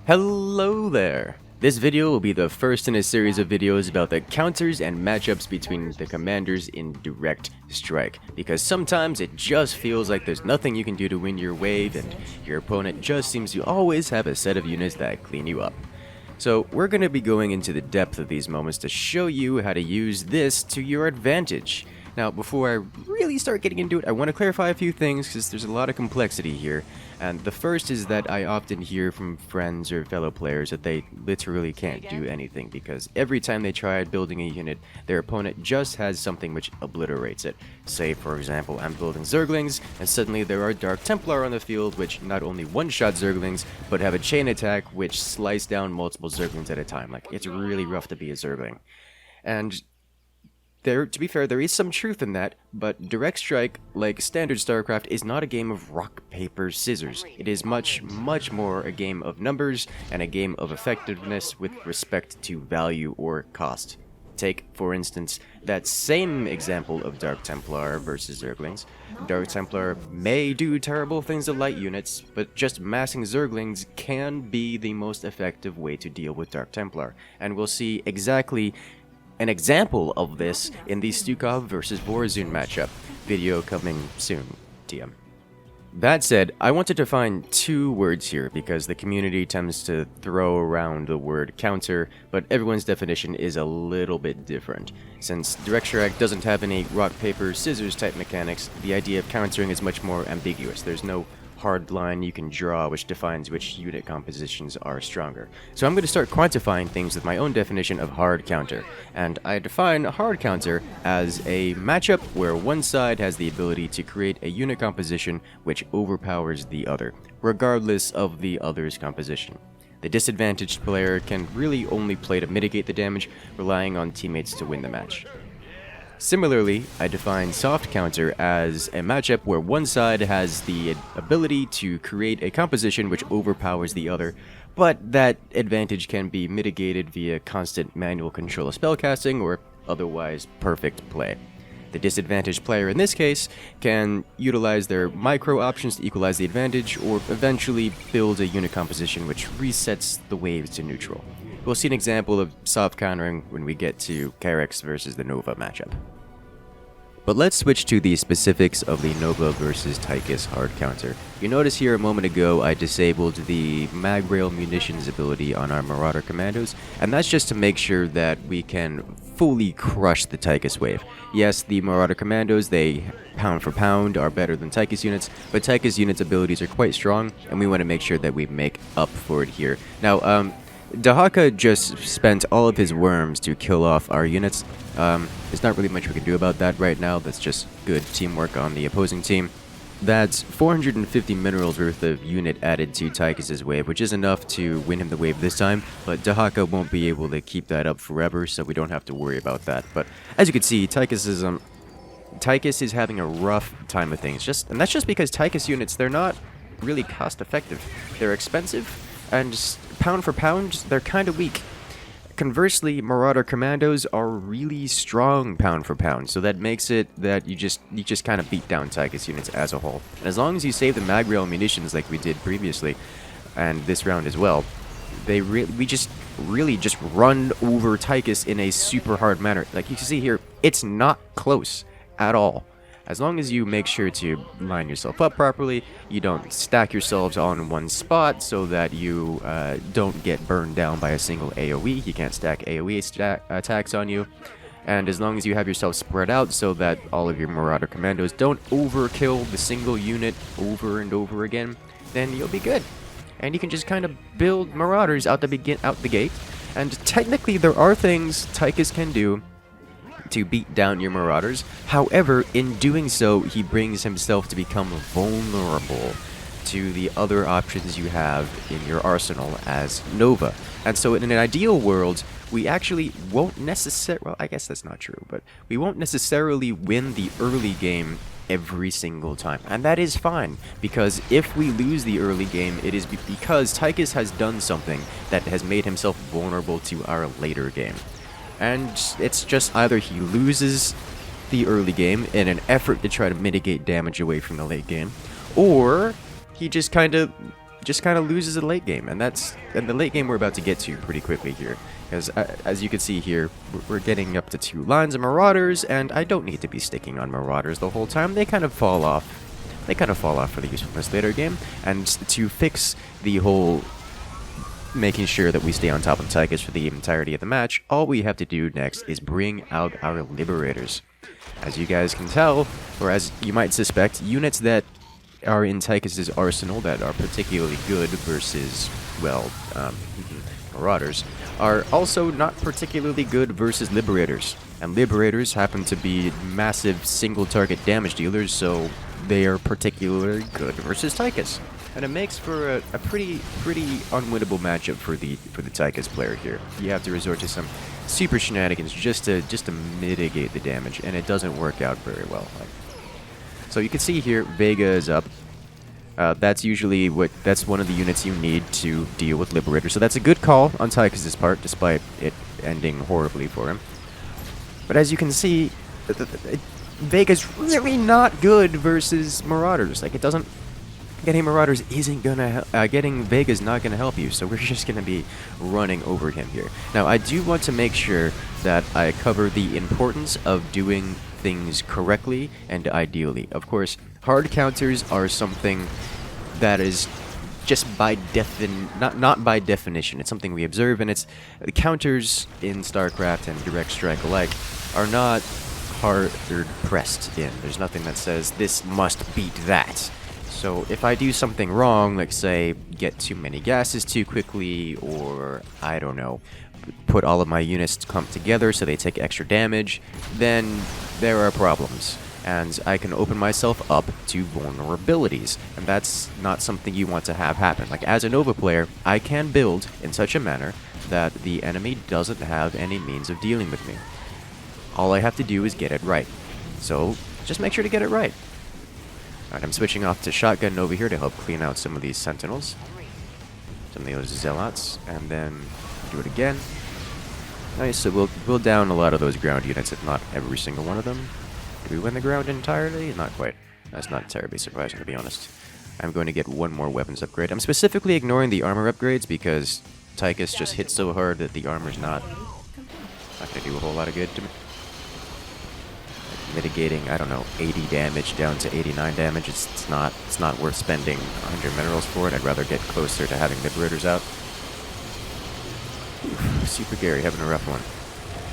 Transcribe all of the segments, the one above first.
Hello there! This video will be the first in a series of videos about the counters and matchups between the commanders in Direct Strike, because sometimes it just feels like there's nothing you can do to win your wave and your opponent just seems to always have a set of units that clean you up. So we're going to be going into the depth of these moments to show you how to use this to your advantage. Now, before I really start getting into it, I want to clarify a few things because there's a lot of complexity here. And the first is that I often hear from friends or fellow players that they literally can't do anything because every time they try building a unit, their opponent just has something which obliterates it. Say, for example, I'm building Zerglings, and suddenly there are Dark Templar on the field which not only one-shot Zerglings, but have a chain attack which slice down multiple Zerglings at a time. Like, it's really rough to be a Zergling. And to be fair, there is some truth in that, but Direct Strike, like standard StarCraft, is not a game of rock, paper, scissors. It is much, much more a game of numbers and a game of effectiveness with respect to value or cost. Take, for instance, that same example of Dark Templar versus Zerglings. Dark Templar may do terrible things to light units, but just massing Zerglings can be the most effective way to deal with Dark Templar, and we'll see exactly an example of this in the Stukov versus Vorazun matchup, video coming soon, TM. That said, I wanted to find two words here because the community tends to throw around the word counter, but everyone's definition is a little bit different. Since Direct Strike doesn't have any rock, paper, scissors type mechanics, the idea of countering is much more ambiguous. There's no hard line you can draw which defines which unit compositions are stronger. So I'm going to start quantifying things with my own definition of hard counter, and I define hard counter as a matchup where one side has the ability to create a unit composition which overpowers the other, regardless of the other's composition. The disadvantaged player can really only play to mitigate the damage, relying on teammates to win the match. Similarly, I define soft counter as a matchup where one side has the ability to create a composition which overpowers the other, but that advantage can be mitigated via constant manual control of spellcasting or otherwise perfect play. The disadvantaged player in this case can utilize their micro options to equalize the advantage, or eventually build a unit composition which resets the waves to neutral. We'll see an example of soft countering when we get to Carex versus the Nova matchup. But let's switch to the specifics of the Nova versus Tychus hard counter. You notice here a moment ago I disabled the mag rail munitions ability on our Marauder commandos, and that's just to make sure that we can fully crush the Tychus wave. Yes, the Marauder commandos, they pound for pound are better than Tychus units, but Tychus units' abilities are quite strong, and we want to make sure that we make up for it here. Now, Dahaka just spent all of his worms to kill off our units. There's not really much we can do about that right now. That's just good teamwork on the opposing team. That's 450 minerals worth of unit added to Tychus' wave, which is enough to win him the wave this time, but Dahaka won't be able to keep that up forever, so we don't have to worry about that. But as you can see, Tychus is having a rough time of things. And that's just because Tychus units, they're not really cost effective. They're expensive, and just pound for pound, they're kind of weak. Conversely, Marauder commandos are really strong pound for pound, so that makes it that you just kind of beat down Tychus units as a whole. And as long as you save the mag rail munitions like we did previously, and this round as well, we just really run over Tychus in a super hard manner. Like you can see here, it's not close at all. As long as you make sure to line yourself up properly, you don't stack yourselves on one spot so that you don't get burned down by a single AoE. You can't stack AoE attacks on you. And as long as you have yourself spread out so that all of your Marauder commandos don't overkill the single unit over and over again, then you'll be good. And you can just kind of build Marauders out the gate. And technically there are things Tychus can do to beat down your Marauders. However, in doing so, he brings himself to become vulnerable to the other options you have in your arsenal as Nova. And so in an ideal world, we actually won't necessarily, well, I guess that's not true, but we won't necessarily win the early game every single time. And that is fine, because if we lose the early game, it is because Tychus has done something that has made himself vulnerable to our later game. And it's just either he loses the early game in an effort to try to mitigate damage away from the late game, or he just kind of just kind of loses the late game, and the late game we're about to get to pretty quickly here, because as you can see here, we're getting up to 2 lines of Marauders, and I don't need to be sticking on Marauders the whole time. They kind of fall off. They kind of fall off for the usefulness later game, and to fix the whole making sure that we stay on top of Tychus for the entirety of the match, all we have to do next is bring out our Liberators. As you guys can tell, or as you might suspect, units that are in Tychus's arsenal that are particularly good versus, well, Marauders, are also not particularly good versus Liberators. And Liberators happen to be massive single-target damage dealers, so they are particularly good versus Tychus. And it makes for a pretty unwinnable matchup for the Tychus player here. You have to resort to some super shenanigans just to mitigate the damage, and it doesn't work out very well. So you can see here, Vega is up. That's usually that's one of the units you need to deal with Liberator. So that's a good call on Tychus' part, despite it ending horribly for him. But as you can see, Vega's really not good versus Marauders. Like, it doesn't... Getting Marauders isn't gonna getting Vega's not gonna help you, so we're just gonna be running over him here. Now, I do want to make sure that I cover the importance of doing things correctly and ideally. Of course, hard counters are something that is just by not by definition. It's something we observe, and it's the counters in StarCraft and Direct Strike alike are not hard pressed in. There's nothing that says this must beat that. So if I do something wrong, like say get too many gases too quickly, or I don't know, put all of my units clumped together so they take extra damage, then there are problems. And I can open myself up to vulnerabilities, and that's not something you want to have happen. Like, as a Nova player, I can build in such a manner that the enemy doesn't have any means of dealing with me. All I have to do is get it right. So just make sure to get it right. Alright, I'm switching off to Shotgun over here to help clean out some of these Sentinels. Some of those Zealots, and then do it again. Nice, so we'll down a lot of those ground units, if not every single one of them. Do we win the ground entirely? Not quite. That's not terribly surprising, to be honest. I'm going to get one more weapons upgrade. I'm specifically ignoring the armor upgrades because Tychus just hit so hard that the armor's not going to do a whole lot of good to me. Mitigating, I don't know, 80 damage down to 89 damage. It's not worth spending 100 minerals for it. I'd rather get closer to having Liberators out. Oof, Super Gary having a rough one.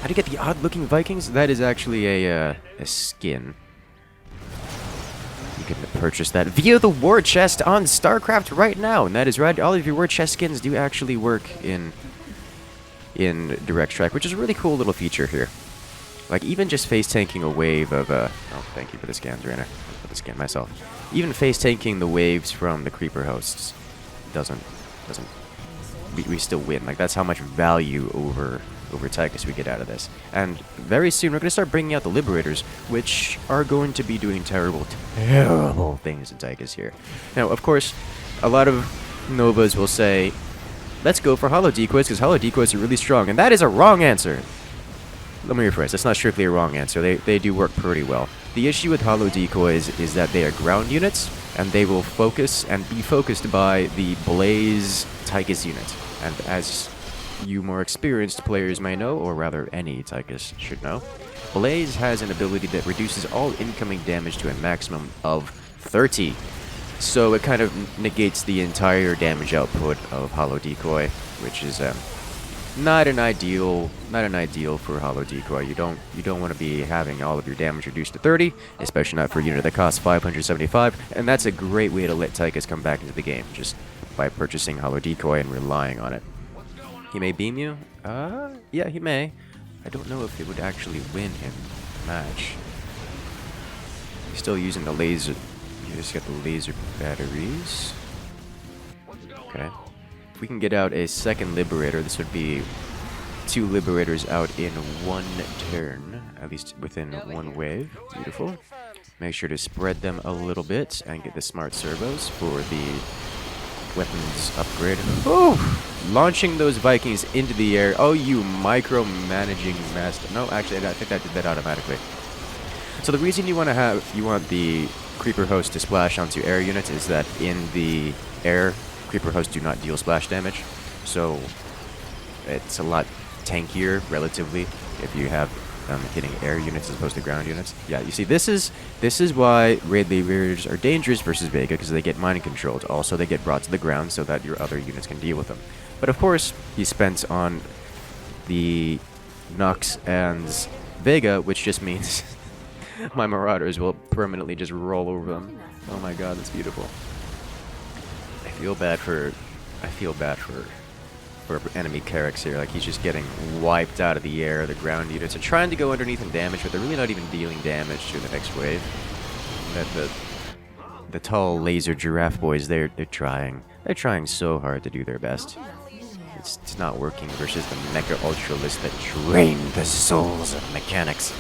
How do you get the odd-looking Vikings? That is actually a skin. You can purchase that via the war chest on StarCraft right now, and that is right. All of your war chest skins do actually work in Direct Strike, which is a really cool little feature here. Like, even just face-tanking a wave of, oh, thank you for the scans, Rainer. I'll put the scan myself. Even face-tanking the waves from the creeper hosts we still win. Like, that's how much value over Tychus we get out of this. And very soon we're going to start bringing out the Liberators, which are going to be doing terrible things in Tychus here. Now, of course, a lot of Novas will say, let's go for Holo Decoys, because Holo Decoys are really strong, and that is a wrong answer. Let me rephrase, that's not strictly a wrong answer. They do work pretty well. The issue with Holo Decoys is that they are ground units, and they will focus and be focused by the Blaze Tychus unit. And as you more experienced players may know, or rather any Tychus should know, Blaze has an ability that reduces all incoming damage to a maximum of 30. So it kind of negates the entire damage output of Holo Decoy, which is not an ideal for Holo Decoy. You don't want to be having all of your damage reduced to 30, especially not for a unit that costs 575, and that's a great way to let Tychus come back into the game, just by purchasing Holo Decoy and relying on it. He may beam you? Yeah, he may. I don't know if it would actually win him the match. He's still using the laser. You just got the laser batteries. Okay. If we can get out a second Liberator, this would be 2 Liberators out in one turn, at least within one wave. Beautiful. Make sure to spread them a little bit and get the smart servos for the weapons upgrade. Oh! Launching those Vikings into the air. Oh, you micromanaging master. No, actually, I think I did that automatically. So the reason you want the creeper host to splash onto air units is that in the air, Creeper hosts do not deal splash damage, so it's a lot tankier relatively if you have hitting air units as opposed to ground units. Yeah, you see, this is why Raid Liberators are dangerous versus Vega, because they get mind controlled. Also, they get brought to the ground so that your other units can deal with them. But of course, he's spent on the Nux and Vega, which just means my Marauders will permanently just roll over them. Oh my god, that's beautiful. I feel bad for enemy Carrix here. Like, he's just getting wiped out of the air. The ground units are trying to go underneath and damage, but they're really not even dealing damage to the next wave. The tall laser giraffe boys, they're trying. They're trying so hard to do their best. It's not working versus the Mecha Ultralists that drain the souls of mechanics.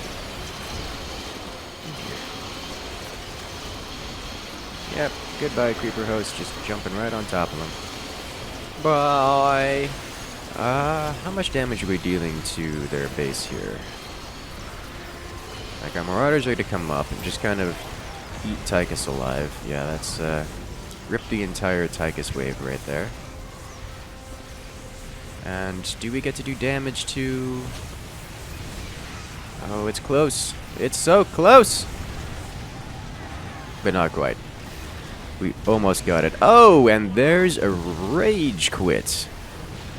Yep, goodbye Creeper host, just jumping right on top of them. Bye! How much damage are we dealing to their base here? Like, our Marauders are going to come up and just kind of eat Tychus alive. Yeah, that's, rip the entire Tychus wave right there. And do we get to do damage to... Oh, it's close. It's so close! But not quite. We almost got it. Oh, and there's a rage quit.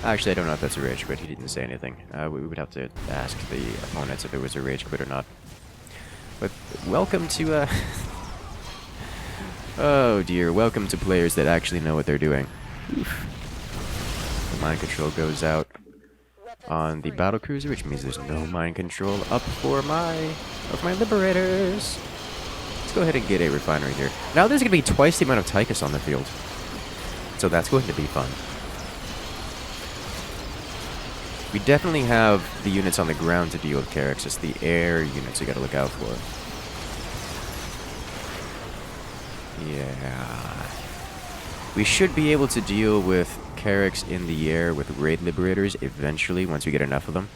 Actually, I don't know if that's a rage quit. He didn't say anything. We would have to ask the opponents if it was a rage quit or not. But welcome to, oh dear, welcome to players that actually know what they're doing. Oof. The mind control goes out on the battle cruiser, which means there's no mind control up for my liberators. Let's go ahead and get a refinery here. Now there's going to be twice the amount of Tychus on the field. So that's going to be fun. We definitely have the units on the ground to deal with Carrix. It's the air units you got to look out for. Yeah. We should be able to deal with Carrix in the air with Raid Liberators eventually, once we get enough of them.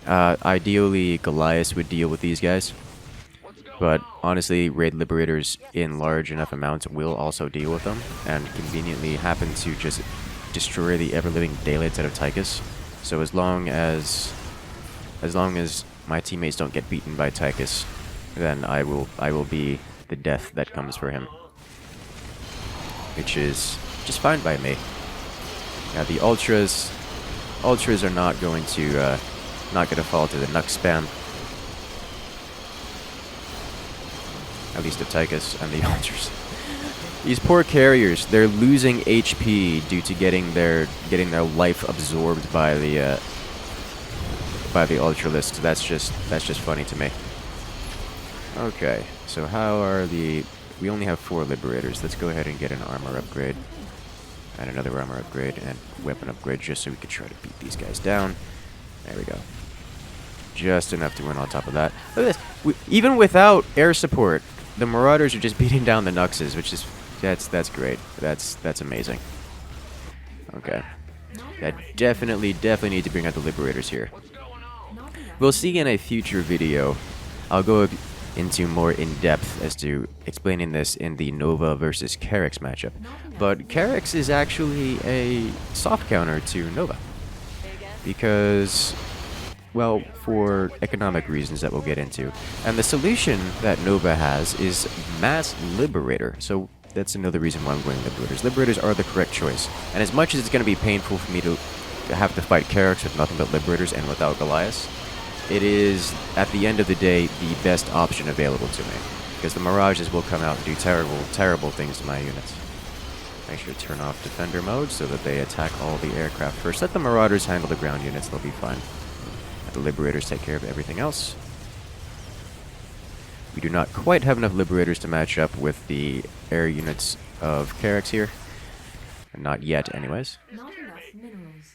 Ideally, Goliath would deal with these guys. But honestly, Raid Liberators in large enough amounts will also deal with them, and conveniently happen to just destroy the ever-living daylights out of Tychus. So as long as my teammates don't get beaten by Tychus, then I will be the death that comes for him, which is just fine by me. Now the ultras are not going to fall to the Nux spam. At least of Tychus and the ultras. These poor carriers, they're losing HP due to getting their life absorbed by the Ultralists. That's just funny to me. Okay, so how are the... We only have 4 Liberators. Let's go ahead and get an armor upgrade. And another armor upgrade and weapon upgrade just so we can try to beat these guys down. There we go. Just enough to win on top of that. Look at this. Even without air support, the Marauders are just beating down the Nuxes, which is... That's great. That's amazing. Okay. I definitely need to bring out the Liberators here. We'll see in a future video. I'll go into more in-depth as to explaining this in the Nova versus Carrix matchup. But Carrix is actually a soft counter to Nova. Because, well, for economic reasons that we'll get into. And the solution that Nova has is Mass Liberator. So that's another reason why I'm going Liberators. Liberators are the correct choice. And as much as it's going to be painful for me to have to fight Carrix with nothing but Liberators and without Goliath, it is, at the end of the day, the best option available to me. Because the Mirages will come out and do terrible, terrible things to my units. Make sure to turn off Defender mode so that they attack all the aircraft first. Let the Marauders handle the ground units, they'll be fine. Let the Liberators take care of everything else. We do not quite have enough Liberators to match up with the air units of Carrix here. Not yet, anyways. Not enough minerals.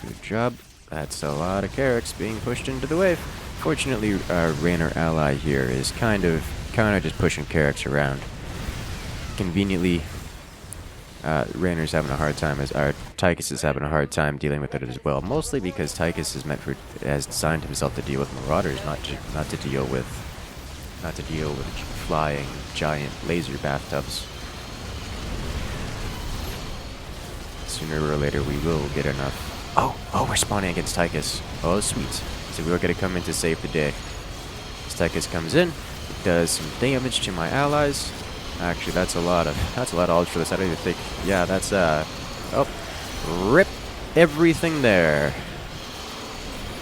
Good job. That's a lot of Carrix being pushed into the wave. Fortunately, our Raynor ally here is kind of just pushing Carrix around. Conveniently, Raynor's having a hard time, as our Tychus is having a hard time dealing with it as well. Mostly because Tychus has designed himself to deal with Marauders, not to deal with flying giant laser bathtubs. sooner or later we will get enough. Oh, we're spawning against Tychus. Oh, sweet. So we're gonna come in to save the day. As Tychus comes in, it does some damage to my allies. Actually, that's a lot of ultra. I don't even think. Yeah, that's oh, rip everything there.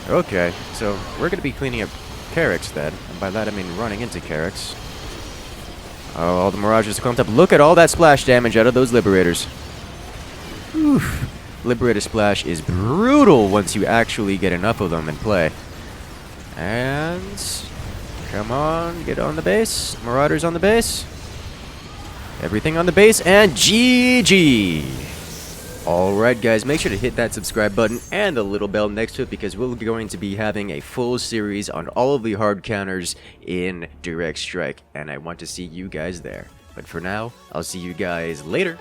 Okay, so we're gonna be cleaning up Carrix then, and by that I mean running into Carrix. Oh, all the Mirages clumped up. Look at all that splash damage out of those Liberators. Oof. Liberator Splash is brutal once you actually get enough of them in play. And come on, get on the base. Marauders on the base. Everything on the base, and GG! Alright guys, make sure to hit that subscribe button and the little bell next to it because we're going to be having a full series on all of the hard counters in Direct Strike, and I want to see you guys there. But for now, I'll see you guys later.